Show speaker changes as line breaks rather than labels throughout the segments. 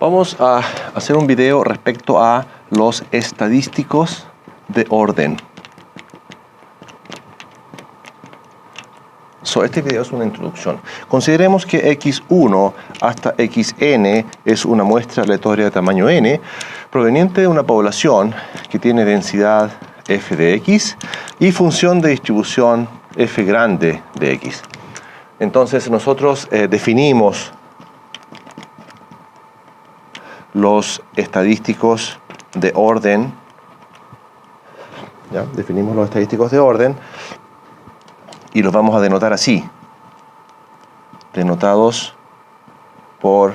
Vamos a hacer un video respecto a los estadísticos de orden. Este video es una introducción. Consideremos que x1 hasta xn es una muestra aleatoria de tamaño n proveniente de una población que tiene densidad f de x y función de distribución f grande de x. Entonces nosotros definimos los estadísticos de orden. ¿Ya? Definimos los estadísticos de orden y los vamos a denotar así, denotados por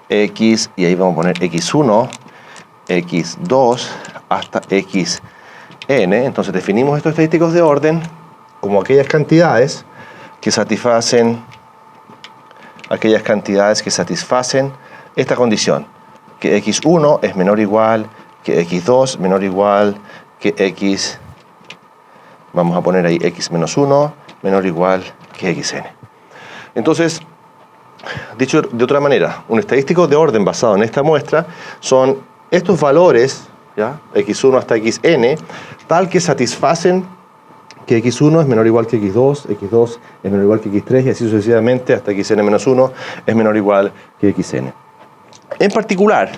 x, y ahí vamos a poner x1, x2 hasta xn. Entonces definimos estos estadísticos de orden como aquellas cantidades que satisfacen esta condición, que x1 es menor o igual que x2, menor o igual que x, vamos a poner ahí x menos 1, menor o igual que xn. Entonces, dicho de otra manera, un estadístico de orden basado en esta muestra son estos valores, ¿ya? x1 hasta xn, tal que satisfacen que x1 es menor o igual que x2, x2 es menor o igual que x3 y así sucesivamente hasta xn menos 1 es menor o igual que xn. En particular,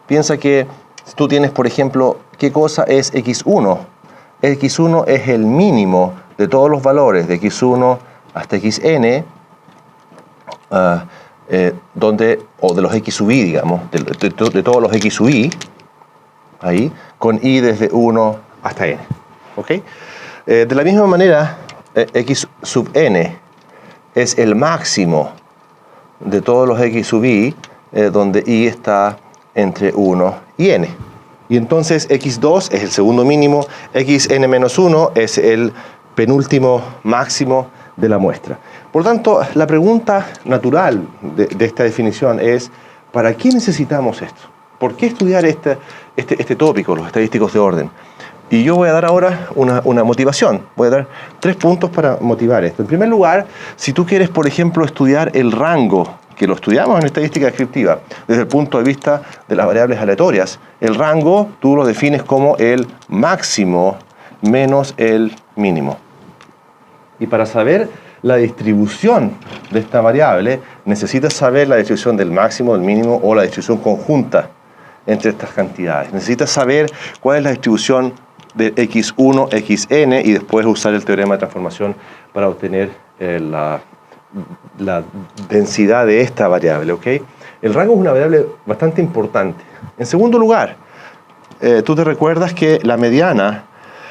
piensa que si tú tienes, por ejemplo, ¿qué cosa es x1? x1 es el mínimo de todos los valores de x1 hasta xn, o de los x sub i, digamos, de todos los x sub i, ahí, con i desde 1 hasta n. ¿Ok? De la misma manera, x sub n es el máximo de todos los x sub i, donde i está entre 1 y n. Y entonces x2 es el segundo mínimo, xn-1 es el penúltimo máximo de la muestra. Por lo tanto, la pregunta natural de esta definición es, ¿para qué necesitamos esto? ¿Por qué estudiar este tópico, los estadísticos de orden? Y yo voy a dar ahora una motivación. Voy a dar 3 puntos para motivar esto. En primer lugar, si tú quieres, por ejemplo, estudiar el rango, que lo estudiamos en estadística descriptiva, desde el punto de vista de las variables aleatorias, el rango tú lo defines como el máximo menos el mínimo. Y para saber la distribución de esta variable, necesitas saber la distribución del máximo, del mínimo o la distribución conjunta entre estas cantidades. Necesitas saber cuál es la distribución de x1, xn y después usar el teorema de transformación para obtener la densidad de esta variable, ¿ok? El rango es una variable bastante importante. En segundo lugar, tú te recuerdas que la mediana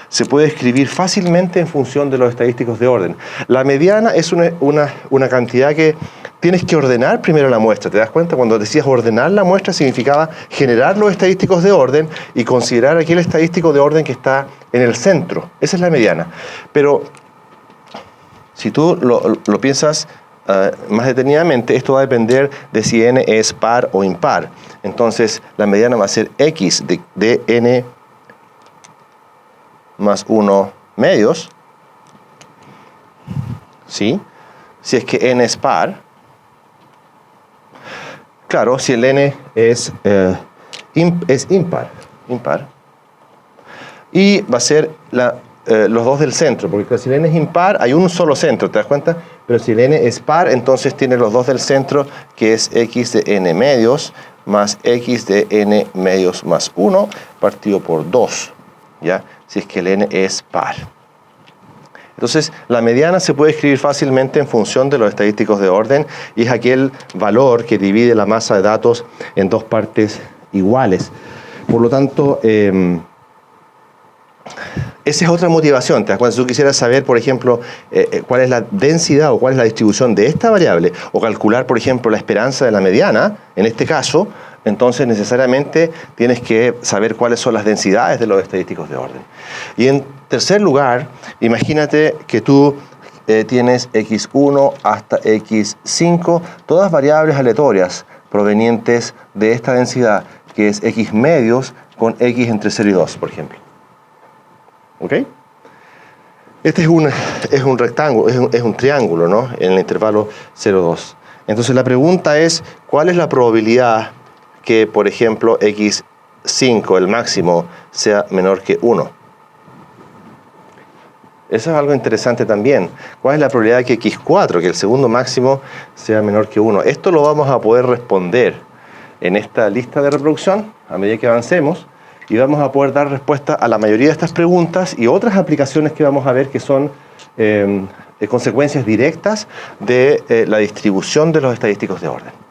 se puede escribir fácilmente en función de los estadísticos de orden. La mediana es una cantidad que tienes que ordenar primero la muestra. ¿Te das cuenta? Cuando decías ordenar la muestra significaba generar los estadísticos de orden y considerar aquel estadístico de orden que está en el centro. Esa es la mediana. Pero si tú lo piensas más detenidamente, esto va a depender de si n es par o impar. Entonces, la mediana va a ser x de n más 1 medios, ¿sí? Si es que n es par. Claro, si el n es impar. Y va a ser los dos del centro, porque si el n es impar, hay un solo centro, ¿te das cuenta? Pero si el n es par, entonces tiene los dos del centro, que es x de n medios más x de n medios más 1, partido por 2, ¿ya? Si es que el n es par. Entonces, la mediana se puede escribir fácilmente en función de los estadísticos de orden y es aquel valor que divide la masa de datos en dos partes iguales. Por lo tanto, esa es otra motivación. Cuando tú quisieras saber, por ejemplo, cuál es la densidad o cuál es la distribución de esta variable, o calcular, por ejemplo, la esperanza de la mediana, en este caso, entonces necesariamente tienes que saber cuáles son las densidades de los estadísticos de orden. Y en tercer lugar, imagínate que tú tienes x1 hasta x5, todas variables aleatorias provenientes de esta densidad, que es x medios con x entre 0 y 2, por ejemplo. ¿Ok? Este es un rectángulo, es un triángulo, ¿no? En el intervalo 0, 2. Entonces la pregunta es, ¿cuál es la probabilidad que, por ejemplo, x5, el máximo, sea menor que 1? Eso es algo interesante también. ¿Cuál es la probabilidad de que x4, que el segundo máximo, sea menor que 1? Esto lo vamos a poder responder en esta lista de reproducción a medida que avancemos y vamos a poder dar respuesta a la mayoría de estas preguntas y otras aplicaciones que vamos a ver que son consecuencias directas de la distribución de los estadísticos de orden.